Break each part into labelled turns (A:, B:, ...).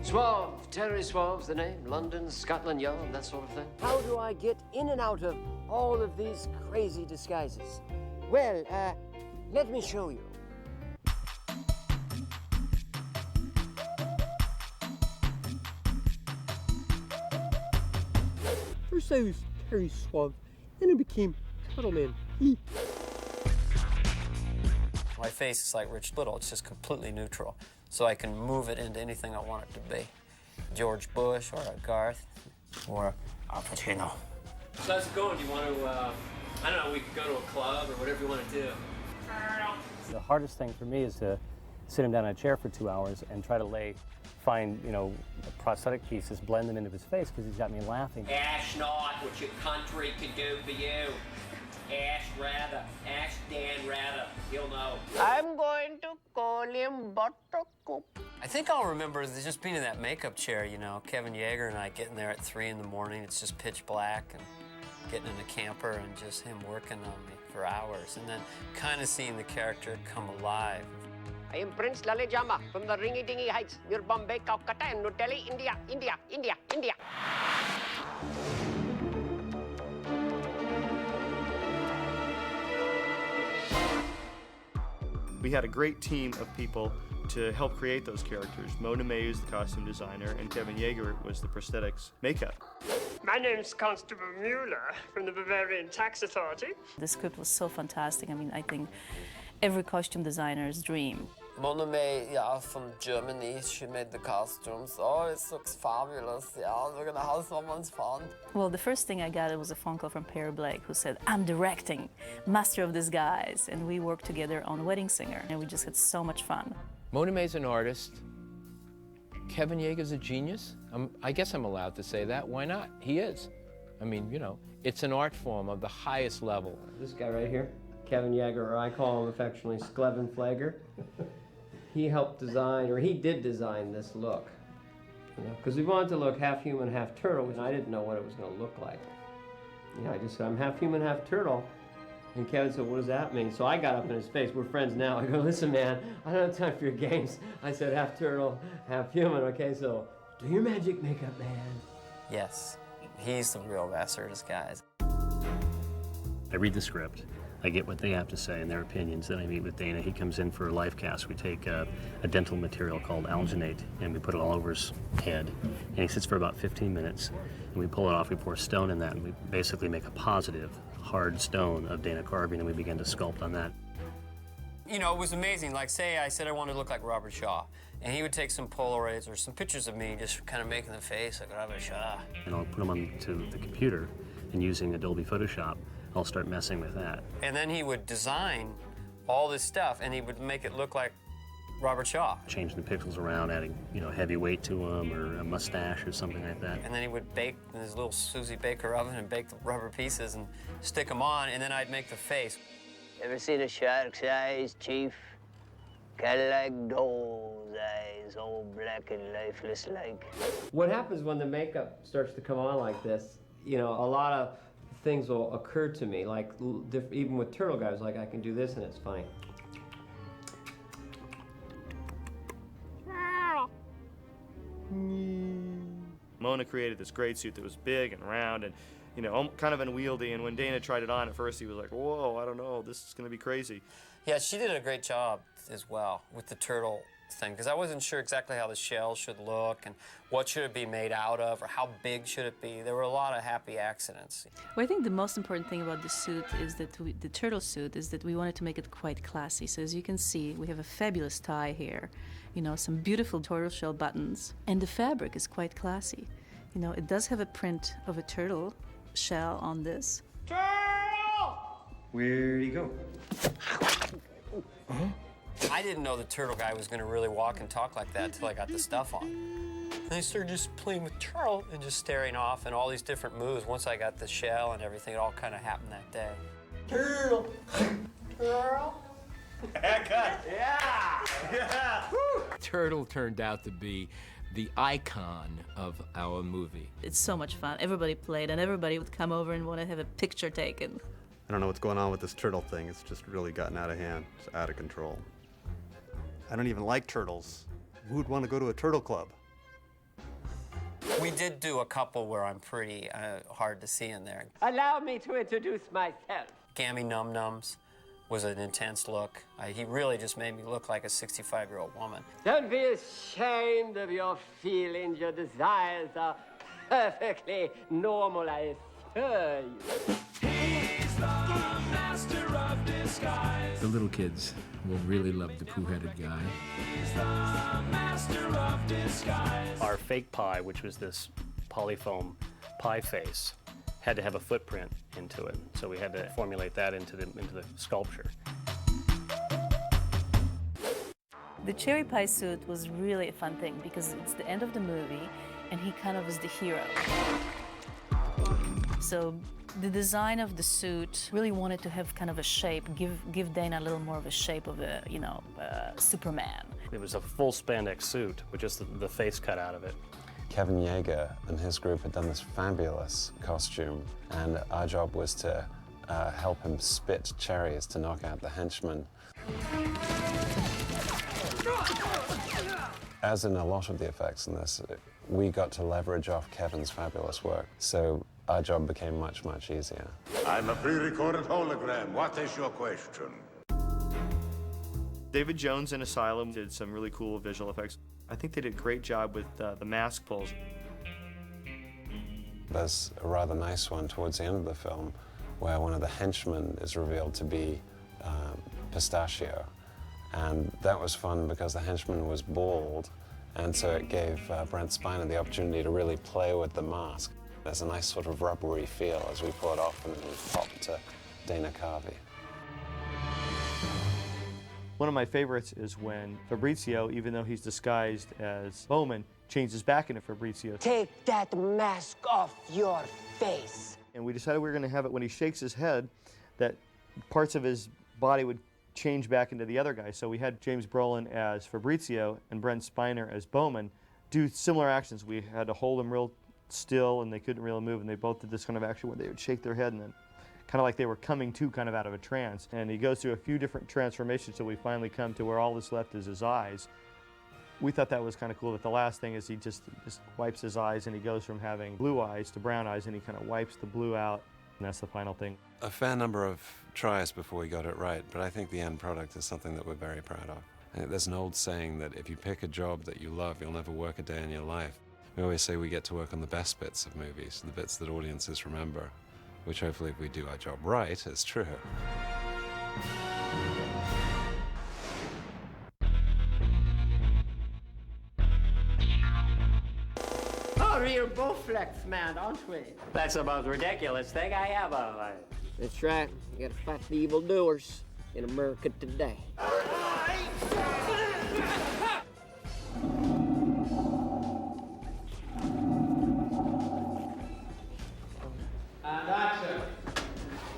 A: Suave, Terry Suave's the name. London, Scotland Yard, that sort of thing.
B: How do I get in and out of all of these crazy disguises? Well, let me show you. First I was Terry Suave, then I became Turtle Man.
C: My face is like Rich Little. It's just completely neutral, so I can move it into anything I want it to be. George Bush, or a Garth, or Al Pacino. So how's it going? Do you want to, I don't know, we could go to a club or whatever you want to do.
D: The hardest thing for me is to sit him down in a chair for 2 hours and try to find, prosthetic pieces, blend them into his face, because he's got me laughing.
C: Ask not what your country can do for you. Ask Dan Rather, he'll know.
B: I'm going to call him Buttercup.
C: I think I'll remember just being in that makeup chair, Kevin Yeager and I getting there at 3 in the morning. It's just pitch black, and getting in a camper and just him working on me for hours, and then kind of seeing the character come alive.
B: I am Prince Lalejama from the Ringy Dingy Heights near Bombay, Calcutta, and New Delhi, India, India, India, India.
E: We had a great team of people to help create those characters. Mona May is the costume designer, and Kevin Yeager was the prosthetics makeup.
F: My name's Constable Mueller from the Bavarian Tax Authority.
G: The script was so fantastic. I think every costume designer's dream.
C: Mona May, from Germany, she made the costumes. Oh, it looks fabulous. Yeah, we're gonna have so much fun.
G: Well, the first thing I got, it was a phone call from Perry Blake, who said, I'm directing Master of Disguise. And we worked together on Wedding Singer, and we just had so much fun.
H: Mona May's an artist. Kevin Yeager's a genius. I guess I'm allowed to say that. Why not? He is. It's an art form of the highest level.
D: This guy right here, Kevin Yeager, or I call him affectionately Skleven Flager. He helped design, or he did design this look. Because we wanted to look half human, half turtle, and I didn't know what it was going to look like. I just said, I'm half human, half turtle. And Kevin said, what does that mean? So I got up in his face. We're friends now. I go, listen, man, I don't have time for your games. I said, half turtle, half human. Okay, so do your magic, makeup man.
C: Yes, he's the real Master of Disguise.
D: I read the script. I get what they have to say and their opinions. Then I meet with Dana. He comes in for a life cast. We take a dental material called alginate, and we put it all over his head. And he sits for about 15 minutes, and we pull it off. We pour stone in that, and we basically make a positive, hard stone of Dana Carvey, and we begin to sculpt on that.
C: It was amazing. Like, say I said I wanted to look like Robert Shaw, and he would take some Polaroids or some pictures of me just kind of making the face like Robert Shaw.
D: And I'll put them onto the computer, and using Adobe Photoshop, I'll start messing with that.
C: And then he would design all this stuff, and he would make it look like Robert Shaw.
D: Changing the pixels around, adding, heavy weight to them, or a mustache or something like that.
C: And then he would bake in his little Susie Baker oven and bake the rubber pieces and stick them on, and then I'd make the face.
B: Ever seen a shark's eyes, Chief? Kinda like those eyes, all black and lifeless like. What happens when the makeup starts to come on like this, a lot of things will occur to me, like even with Turtle Guy, I was like, I can do this and it's funny.
E: Mona created this great suit that was big and round and, kind of unwieldy. And when Dana tried it on at first, he was like, whoa, I don't know, this is going to be crazy.
C: Yeah, she did a great job as well with the turtle thing, because I wasn't sure exactly how the shell should look and what should it be made out of or how big should it be. There were a lot of happy accidents.
G: Well, I think the most important thing about the suit is that the turtle suit is that we wanted to make it quite classy. So as you can see, we have a fabulous tie here, some beautiful tortoise shell buttons, and the fabric is quite classy. It does have a print of a turtle shell on this.
F: Turtle!
I: Where'd he go?
C: I didn't know the Turtle Guy was going to really walk and talk like that until I got the stuff on. And I started just playing with Turtle and just staring off and all these different moves. Once I got the shell and everything, it all kind of happened that day.
B: Turtle! Turtle!
E: Yeah! Yeah! Woo!
H: Turtle turned out to be the icon of our movie.
G: It's so much fun. Everybody played, and everybody would come over and want to have a picture taken.
I: I don't know what's going on with this turtle thing. It's just really gotten out of hand. It's out of control. I don't even like turtles. Who would want to go to a turtle club?
C: We did do a couple where I'm pretty hard to see in there.
B: Allow me to introduce myself.
C: Gammy Num Nums was an intense look. He really just made me look like a 65-year-old woman.
B: Don't be ashamed of your feelings. Your desires are perfectly normal, I assure you.
J: The little kids will really love the poo-headed guy.
K: Our fake pie, which was this polyfoam pie face, had to have a footprint into it, so we had to formulate that into the sculpture.
G: The cherry pie suit was really a fun thing because it's the end of the movie and he kind of is the hero. So the design of the suit really wanted to have kind of a shape, give Dana a little more of a shape of a, Superman.
K: It was a full spandex suit with just the face cut out of it.
L: Kevin Yeager and his group had done this fabulous costume, and our job was to help him spit cherries to knock out the henchmen. As in a lot of the effects in this, we got to leverage off Kevin's fabulous work, so our job became much, much easier.
M: I'm a pre-recorded hologram. What is your question?
E: David Jones in Asylum did some really cool visual effects. I think they did a great job with the mask pulls.
L: There's a rather nice one towards the end of the film where one of the henchmen is revealed to be Pistachio. And that was fun because the henchman was bald, and so it gave Brent Spiner the opportunity to really play with the mask. There's a nice sort of rubbery feel as we pull it off and then we pop to Dana Carvey.
E: One of my favorites is when Fabrizio, even though he's disguised as Bowman, changes back into Fabrizio.
B: Take that mask off your face.
E: And we decided we were going to have it when he shakes his head, that parts of his body would change back into the other guy. So we had James Brolin as Fabrizio and Brent Spiner as Bowman do similar actions. We had to hold them real still and they couldn't really move, and they both did this kind of action where they would shake their head and then kind of like they were coming to kind of out of a trance. And he goes through a few different transformations till we finally come to where all that's left is his eyes. We thought that was kind of cool, that the last thing is he just wipes his eyes and he goes from having blue eyes to brown eyes and he kind of wipes the blue out, and that's the final thing.
L: A fair number of tries before we got it right, but I think the end product is something that we're very proud of. There's an old saying that if you pick a job that you love, you'll never work a day in your life. We always say we get to work on the best bits of movies, the bits that audiences remember, which hopefully if we do our job right, is true.
B: Oh, real Bowflex man, aren't we?
C: That's the most ridiculous thing I ever.
B: That's right. You gotta fight the evildoers in America today.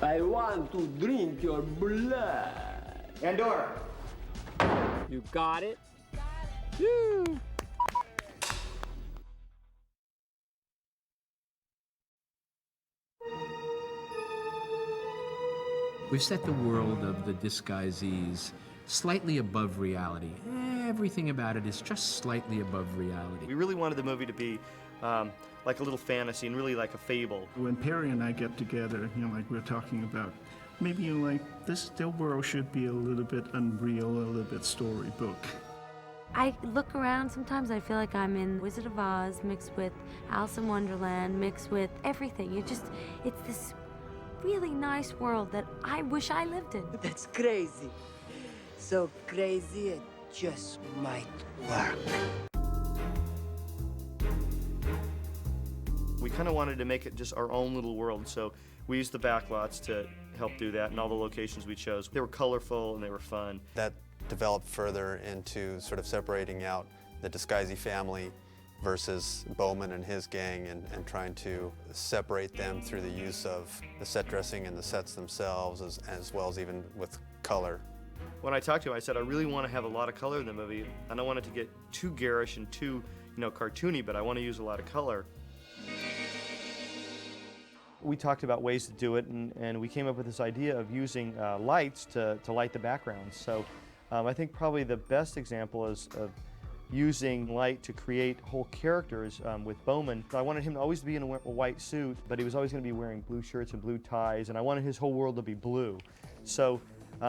B: I want to drink your blood.
E: Andorra.
B: You got it?
J: We've set the world of the disguisees slightly above reality. Everything about it is just slightly above reality.
E: We really wanted the movie to be like a little fantasy and really like a fable.
N: When Perry and I get together, like we're talking about, maybe this world should be a little bit unreal, a little bit storybook.
O: I look around, sometimes I feel like I'm in Wizard of Oz mixed with Alice in Wonderland, mixed with everything. It's this really nice world that I wish I lived in.
B: That's crazy. So crazy it just might work.
E: We kind of wanted to make it just our own little world, so we used the backlots to help do that, and all the locations we chose. They were colorful and they were fun.
I: That developed further into sort of separating out the Disguisey family versus Bowman and his gang, and trying to separate them through the use of the set dressing and the sets themselves, as well as even with color.
E: When I talked to him, I said, I really want to have a lot of color in the movie. I don't want it to get too garish and too, cartoony, but I want to use a lot of color. We talked about ways to do it, and we came up with this idea of using lights to light the backgrounds. So I think probably the best example is of using light to create whole characters with Bowman. I wanted him to always be in a white suit, but he was always going to be wearing blue shirts and blue ties, and I wanted his whole world to be blue. So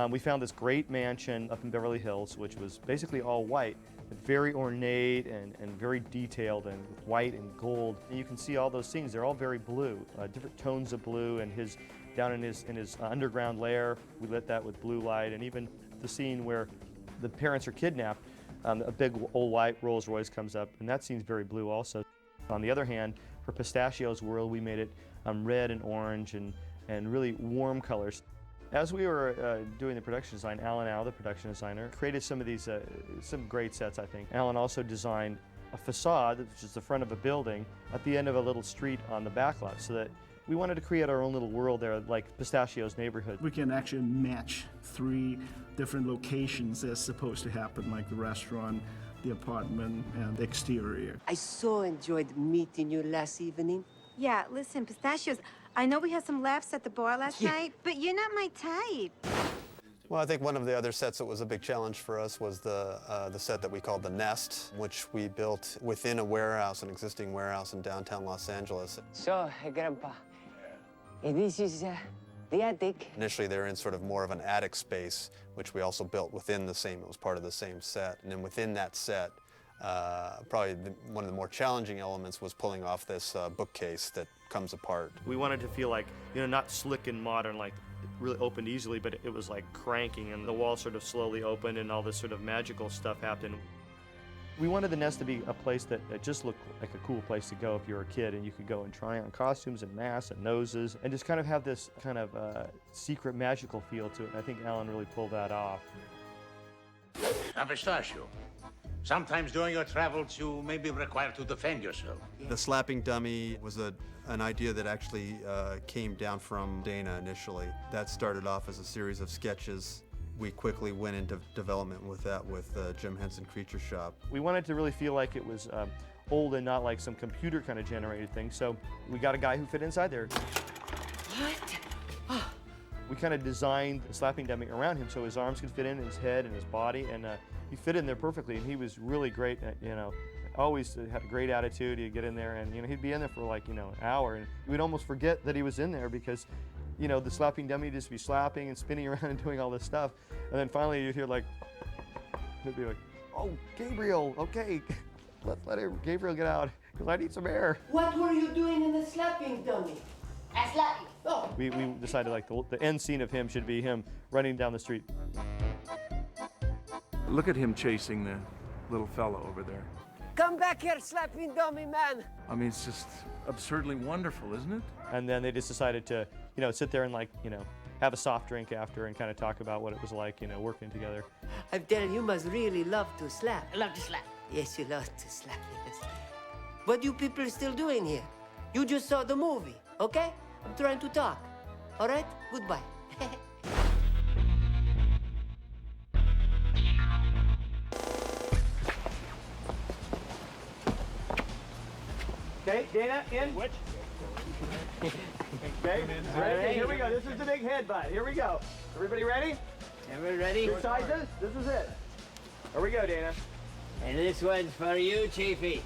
E: we found this great mansion up in Beverly Hills, which was basically all white, but very ornate and very detailed, and with white and gold. And you can see all those scenes, they're all very blue, different tones of blue, and down in his underground lair, we lit that with blue light, and even the scene where the parents are kidnapped, a big old white Rolls Royce comes up, and that scene's very blue also. On the other hand, for Pistachio's world, we made it red and orange and really warm colors. As we were doing the production design, Alan Au, the production designer, created some of these, some great sets, I think. Alan also designed a facade, which is the front of a building, at the end of a little street on the back lot, so that we wanted to create our own little world there, like Pistachio's neighborhood.
N: We can actually match 3 different locations that's supposed to happen, like the restaurant, the apartment, and the exterior.
P: I so enjoyed meeting you last evening.
Q: Yeah, listen, Pistachios, I know we had some laughs at the bar last night, but you're not my type.
I: Well, I think one of the other sets that was a big challenge for us was the set that we called The Nest, which we built within a warehouse, an existing warehouse in downtown Los Angeles.
B: So, Grandpa, this is the attic.
I: Initially, they were in sort of more of an attic space, which we also built within the same, it was part of the same set. And then within that set, probably one of the more challenging elements was pulling off this bookcase that comes apart.
E: We wanted to feel like, not slick and modern, like it really opened easily, but it was like cranking, and the wall sort of slowly opened, and all this sort of magical stuff happened. We wanted the Nest to be a place that just looked like a cool place to go if you were a kid, and you could go and try on costumes and masks and noses, and just kind of have this kind of secret magical feel to it. And I think Alan really pulled that off.
M: Now, Pistachio, sometimes during your travels you may be required to defend yourself.
I: The slapping dummy was an idea that actually came down from Dana initially. That started off as a series of sketches. We quickly went into development with that with Jim Henson Creature Shop.
E: We wanted to really feel like it was old and not like some computer kind of generated thing, so we got a guy who fit inside there.
P: What?
E: We kind of designed the slapping dummy around him so his arms could fit in his head and his body, and he fit in there perfectly, and he was really great at, always had a great attitude. He'd get in there and, he'd be in there for like, an hour, and we'd almost forget that he was in there because, the slapping dummy would just be slapping and spinning around and doing all this stuff. And then finally you'd hear like, he'd be like, oh, Gabriel, okay, let Gabriel get out because I need some air.
P: What were you doing in the slapping dummy? I slapped you. Oh.
E: We decided like the end scene of him should be him running down the street.
R: Look at him chasing the little fellow over there.
P: Come back here, slapping dummy man.
R: I mean, it's just absurdly wonderful, isn't it?
E: And then they just decided to, sit there and have a soft drink after and kind of talk about what it was like, working together.
P: I'm telling you, must really love to slap. I love to slap. Yes, you love to slap, yes. What you people still doing here? You just saw the movie, okay? I'm trying to talk. All right? Goodbye.
D: Okay, Dana, in. Which? Okay, ready? Here we go. This is the big headbutt. Here we go. Everybody ready?
B: Everybody ready?
D: Two sizes. This is it. Here we go, Dana.
B: And this one's for you, Chiefy.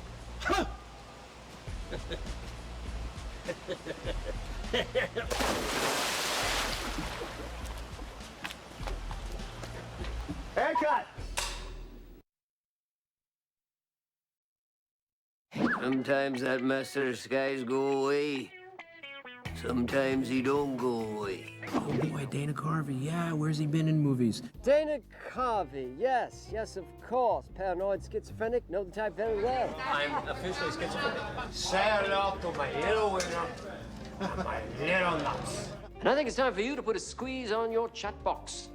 D: Haircut.
B: Sometimes that master disguise go away. Sometimes he don't go away.
J: Oh boy, Dana Carvey. Yeah, where's he been in movies?
D: Dana Carvey, yes, of course. Paranoid schizophrenic, know the type very well.
C: I'm officially schizophrenic.
A: Say hello to my little winner and my little nuts. And I think it's time for you to put a squeeze on your chat box.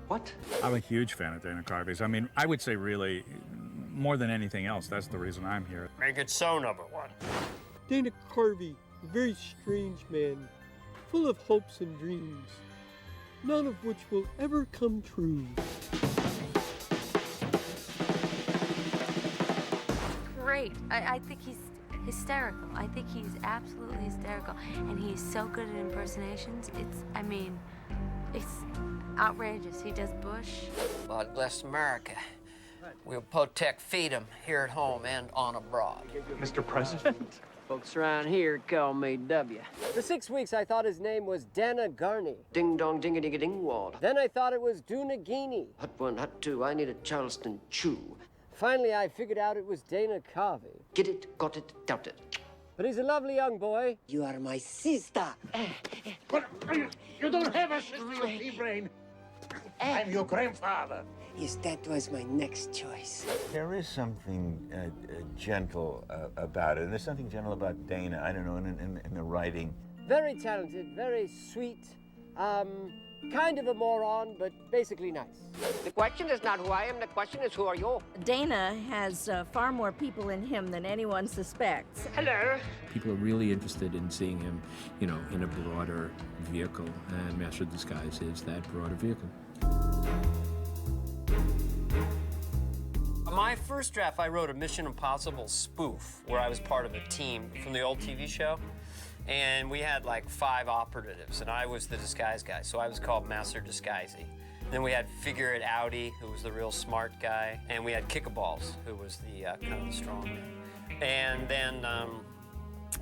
A: What?
S: I'm a huge fan of Dana Carvey's. I mean, I would say really, more than anything else, that's the reason I'm here.
C: Make it so, number one.
T: Dana Carvey, a very strange man, full of hopes and dreams, none of which will ever come true.
O: Great. I think he's hysterical. I think he's absolutely hysterical. And he's so good at impersonations. It's outrageous. He does Bush.
C: God bless America. We'll protect freedom here at home and on abroad.
R: Mr. President?
D: Folks around here call me W. For 6 weeks, I thought his name was Dana Garney.
A: Ding dong, ding a ding a ding wad.
D: Then I thought it was Dunagini.
A: Hut 1, hut 2, I need a Charleston chew.
D: Finally, I figured out it was Dana Carvey.
A: Get it, got it, doubt it.
D: But he's a lovely young boy.
P: You are my sister.
M: You don't have a sister, you pea-brain. I'm your grandfather.
P: Yes, that was my next choice.
U: There is something gentle about it. And there's something gentle about Dana, I don't know, in the writing.
D: Very talented, very sweet, kind of a moron, but basically nice.
A: The question is not who I am, the question is who are you?
V: Dana has far more people in him than anyone suspects.
F: Hello.
J: People are really interested in seeing him, you know, in a broader vehicle, and Master of Disguise is that broader vehicle.
C: My first draft, I wrote a Mission Impossible spoof where I was part of a team from the old TV show. And we had like 5 operatives, and I was the disguise guy, so I was called Master Disguisey. Then we had Figure It Outie, who was the real smart guy, and we had Kickaballs, who was the kind of the strong man. And then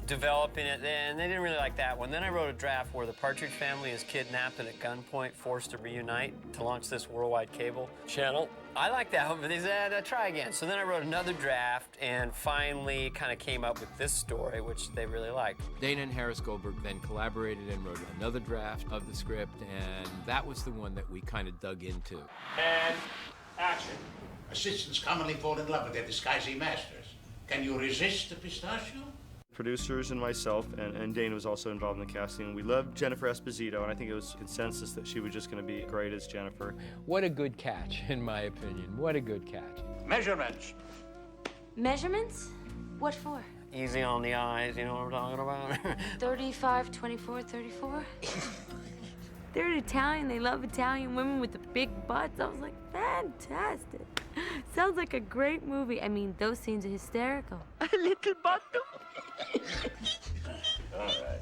C: developing it, and they didn't really like that one. Then I wrote a draft where the Partridge Family is kidnapped and at gunpoint forced to reunite to launch this worldwide cable channel. I like that one, but they said, try again. So then I wrote another draft and finally kind of came up with this story, which they really liked.
H: Dana and Harris Goldberg then collaborated and wrote another draft of the script, and that was the one that we kind of dug into.
M: And action. Assistants commonly fall in love with their disguising masters. Can you resist the pistachio?
E: Producers and myself, and Dana was also involved in the casting. We loved Jennifer Esposito, and I think it was consensus that she was just going to be great as Jennifer.
H: What a good catch, in my opinion. What a good catch.
M: Measurements.
O: Measurements? What for?
C: Easy on the eyes, you know what I'm talking about?
O: 35, 24, 34? They're Italian. They love Italian women with the big butts. I was like, fantastic. Sounds like a great movie. I mean, those scenes are hysterical. A little bottom.
C: All right.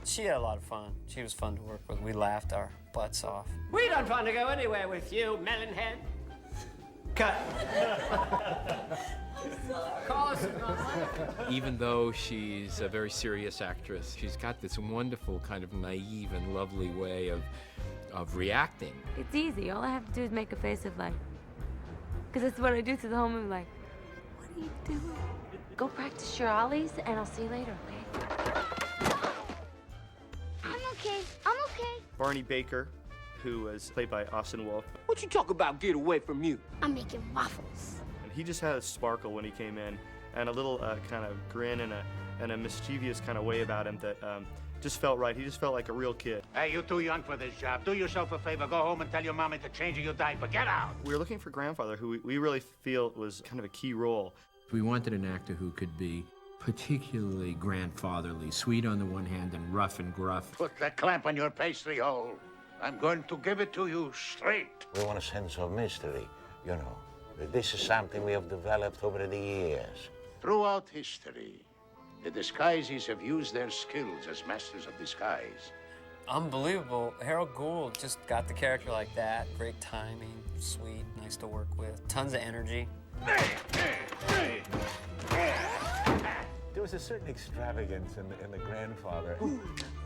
C: She had a lot of fun. She was fun to work with. We laughed our butts off.
D: We don't want to go anywhere with you, Melonhead. Cut. Call us.
H: Even though she's a very serious actress, she's got this wonderful kind of naive and lovely way of reacting.
O: It's easy. All I have to do is make a face of like, because that's what I do to the whole movie, like, what are you doing? Go practice your ollies, and I'll see you later, okay?
Q: I'm okay. I'm okay.
E: Barney Baker, who was played by Austin Wolf.
A: What you talk about, get away from you?
Q: I'm making waffles.
E: And he just had a sparkle when he came in, and a little kind of grin and a mischievous kind of way about him that just felt right. He just felt like a real kid.
M: Hey, you're too young for this job. Do yourself a favor. Go home and tell your mommy to change your diaper. Get out.
E: We were looking for grandfather, who we really feel was kind of a key role.
J: We wanted an actor who could be particularly grandfatherly, sweet on the one hand and rough and gruff.
M: Put the clamp on your pastry hole. I'm going to give it to you straight.
U: We want a sense of mystery, you know. This is something we have developed over the years.
M: Throughout history, the disguisees have used their skills as masters of disguise.
C: Unbelievable. Harold Gould just got the character like that. Great timing, sweet, nice to work with. Tons of energy.
U: There was a certain extravagance in the grandfather.
P: Who,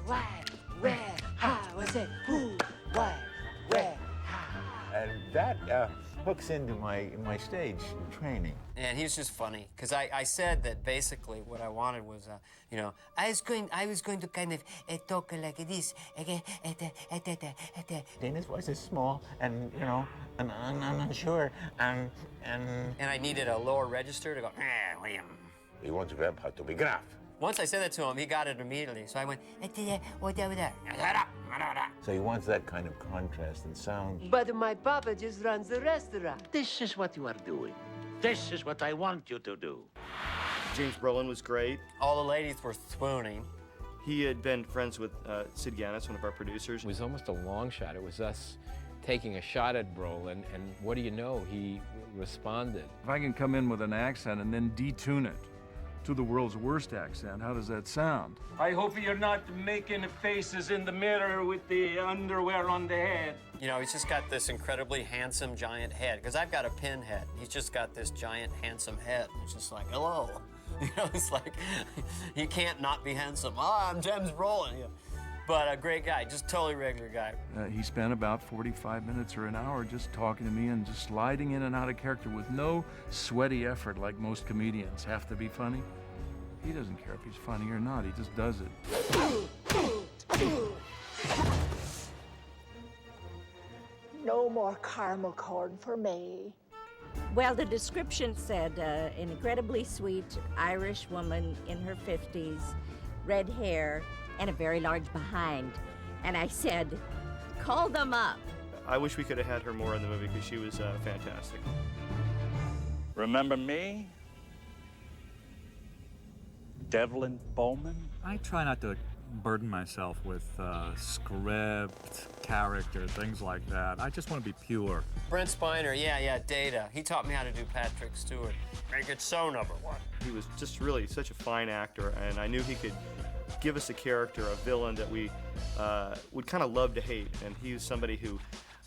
P: why, where, how? What's it? Who, why, where, how?
U: And that hooks into my stage training.
C: And he was just funny, because I said that basically what I wanted was, you know, I was going to kind of talk like this.
U: Dana's voice is small and, you know, and I'm unsure, and
C: I needed a lower register to go, William.
U: He wants Grandpa to be gruff.
C: Once I said that to him, he got it immediately. So I went,
U: So he wants that kind of contrast in sound.
P: But my papa just runs the restaurant.
M: This is what you are doing. This is what I want you to do.
E: James Brolin was great.
C: All the ladies were swooning.
E: He had been friends with Sid Ganis, one of our producers.
H: It was almost a long shot. It was us taking a shot at Brolin, and what do you know? He responded.
R: If I can come in with an accent and then detune it to the world's worst accent. How does that sound?
G: I hope you're not making faces in the mirror with the underwear on the head.
C: You know, he's just got this incredibly handsome giant head, because I've got a pinhead. He's just got this giant handsome head. It's just like, hello. You know, it's like, you can't not be handsome. Oh, I'm James Brolin. You know. But a great guy, just totally regular guy.
R: He spent about 45 minutes or an hour just talking to me and just sliding in and out of character with no sweaty effort like most comedians have to be funny. He doesn't care if he's funny or not, he just does it.
V: No more caramel corn for me. Well, the description said an incredibly sweet Irish woman in her 50s, red hair, and a very large behind. And I said, call them up.
E: I wish we could have had her more in the movie because she was fantastic.
K: Remember me? Devlin Bowman?
S: I try not to burden myself with script, character, things like that. I just want to be pure.
C: Brent Spiner, yeah, Data. He taught me how to do Patrick Stewart. Make it so #1.
E: He was just really such a fine actor, and I knew he could give us a character, a villain that we would kind of love to hate. And he was somebody who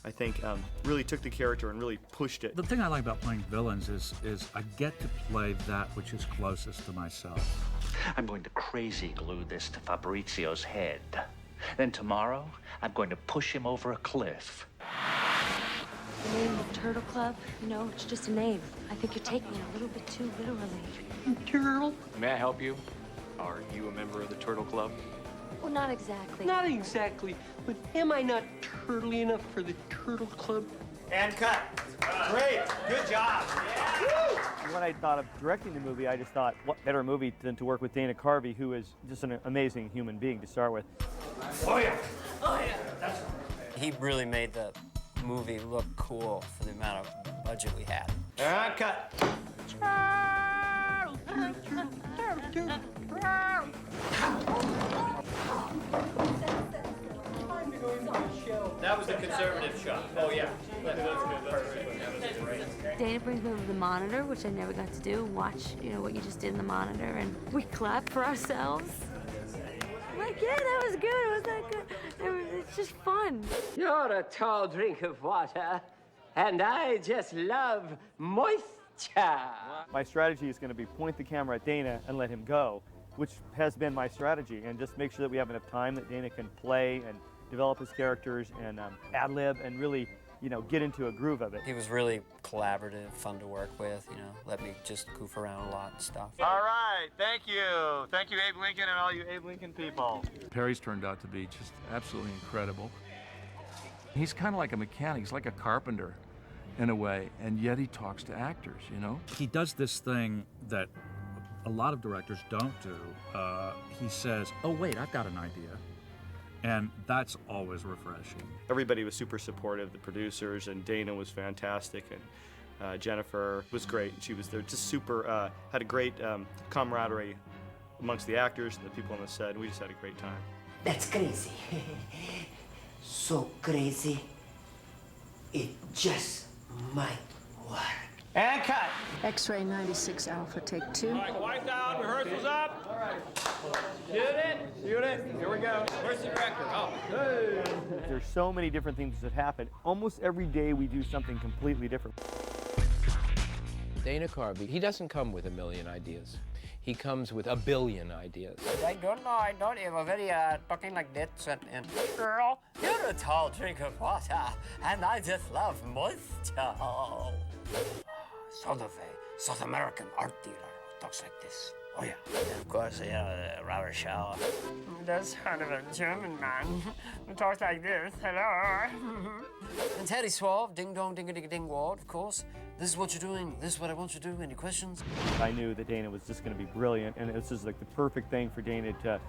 E: I think really took the character and really pushed it.
S: The thing I like about playing villains is I get to play that which is closest to myself.
K: I'm going to crazy glue this to Fabrizio's head. Then tomorrow, I'm going to push him over a cliff.
O: The name of the Turtle Club, you know, it's just a name. I think you're taking it a little bit too literally.
G: Turtle? May I help you? Are you a member of the Turtle Club?
O: Well, not exactly.
F: Not exactly, but am I not turtly enough for the Turtle Club?
E: And cut. Great. Good job. When I thought of directing the movie, I just thought, what better movie than to work with Dana Carvey, who is just an amazing human being to start with.
C: Oh, yeah. He really made the movie look cool for the amount of budget we had.
E: And cut.
D: That was the conservative shot. Oh, yeah.
O: Dana brings me over the monitor, which I never got to do, watch, you know, what you just did in the monitor, and we clap for ourselves. I'm like, yeah, that was good. It was that good. It's just fun.
B: You're a tall drink of water, and I just love moisture.
E: My strategy is going to be point the camera at Dana and let him go, which has been my strategy, and just make sure that we have enough time that Dana can play and develop his characters and ad-lib and really, you know, get into a groove of it.
C: He was really collaborative, fun to work with, you know, let me just goof around a lot and stuff.
E: All right, thank you. Thank you, Abe Lincoln, and all you Abe Lincoln people.
R: Perry's turned out to be just absolutely incredible. He's kind of like a mechanic, he's like a carpenter in a way, and yet he talks to actors, you know?
S: He does this thing that a lot of directors don't do. He says, oh, wait, I've got an idea. And that's always refreshing.
E: Everybody was super supportive, the producers, and Dana was fantastic, and Jennifer was great. She was there, just super, had a great camaraderie amongst the actors and the people on the set, and we just had a great time.
P: That's crazy. So crazy, it just might work.
E: And cut.
V: X-ray 96 Alpha, take 2.
G: All right, quiet down, rehearsal's up.
D: All right. Shoot it. Here we go. Where's the director? Oh, hey.
E: There's so many different things that happen. Almost every day we do something completely different.
H: Dana Carvey, he doesn't come with a million ideas. He comes with a billion ideas.
C: I don't know, I don't even very talking like that. And girl, you're a tall drink of water, and I just love moisture. Sort of a South American art dealer who talks like this. Oh, yeah. And of course, Robert Shaw.
F: That's kind of a German man who talks like this. Hello.
C: And Teddy Swav, ding dong, ding a ding a ding ward, of course. This is what you're doing. This is what I want you to do. Any questions?
E: I knew that Dana was just going to be brilliant, and this is like the perfect thing for Dana to,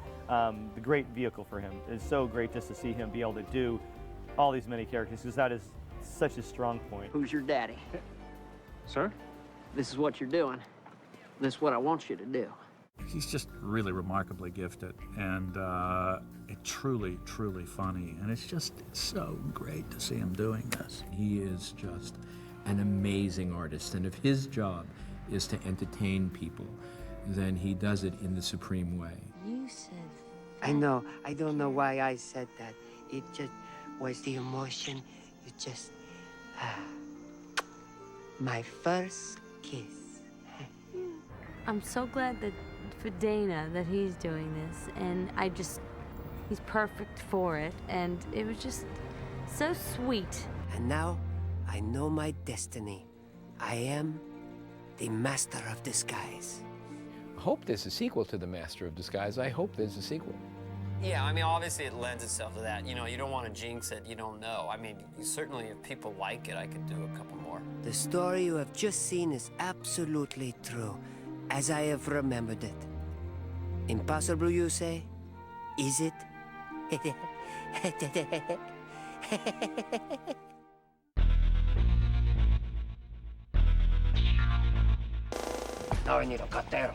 E: the great vehicle for him. It's so great just to see him be able to do all these many characters, because that is such a strong point.
B: Who's your daddy?
R: Sir?
B: This is what you're doing. This is what I want you to do.
S: He's just really remarkably gifted, and it's truly, truly funny, and it's just so great to see him doing this.
J: He is just an amazing artist, and if his job is to entertain people, then he does it in the supreme way.
O: You said.
P: I know. I don't know why I said that. It just was the emotion. You just. My first kiss.
O: I'm so glad that for Dana that he's doing this, and he's perfect for it, and it was just so sweet.
P: And now I know my destiny. I am the Master of Disguise.
H: I hope there's a sequel to The Master of Disguise. I hope there's a sequel.
C: Yeah, I mean, obviously it lends itself to that. You know, you don't want to jinx it, you don't know. I mean, certainly if people like it, I could do a couple more.
P: The story you have just seen is absolutely true, as I have remembered it. Impossible, you say? Is it?
A: Now I need a catero.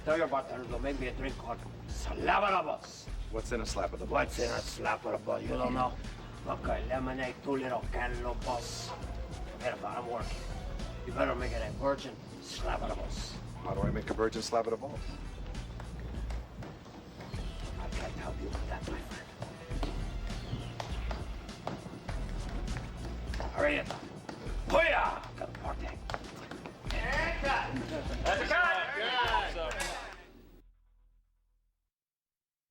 A: Tell your bartender to make me a drink called Slap-a-da-bus.
L: What's in a slap of the
A: What's in a Slap-a-da-bus? You don't know? Okay, lemonade, 2 little cantaloupe bus. Forget about it, I'm working. You better make it a virgin Slap-a-da-bus.
L: How do I make a virgin slap of the balls?
A: I can't help you with that, my friend. Hurry it. Booyah!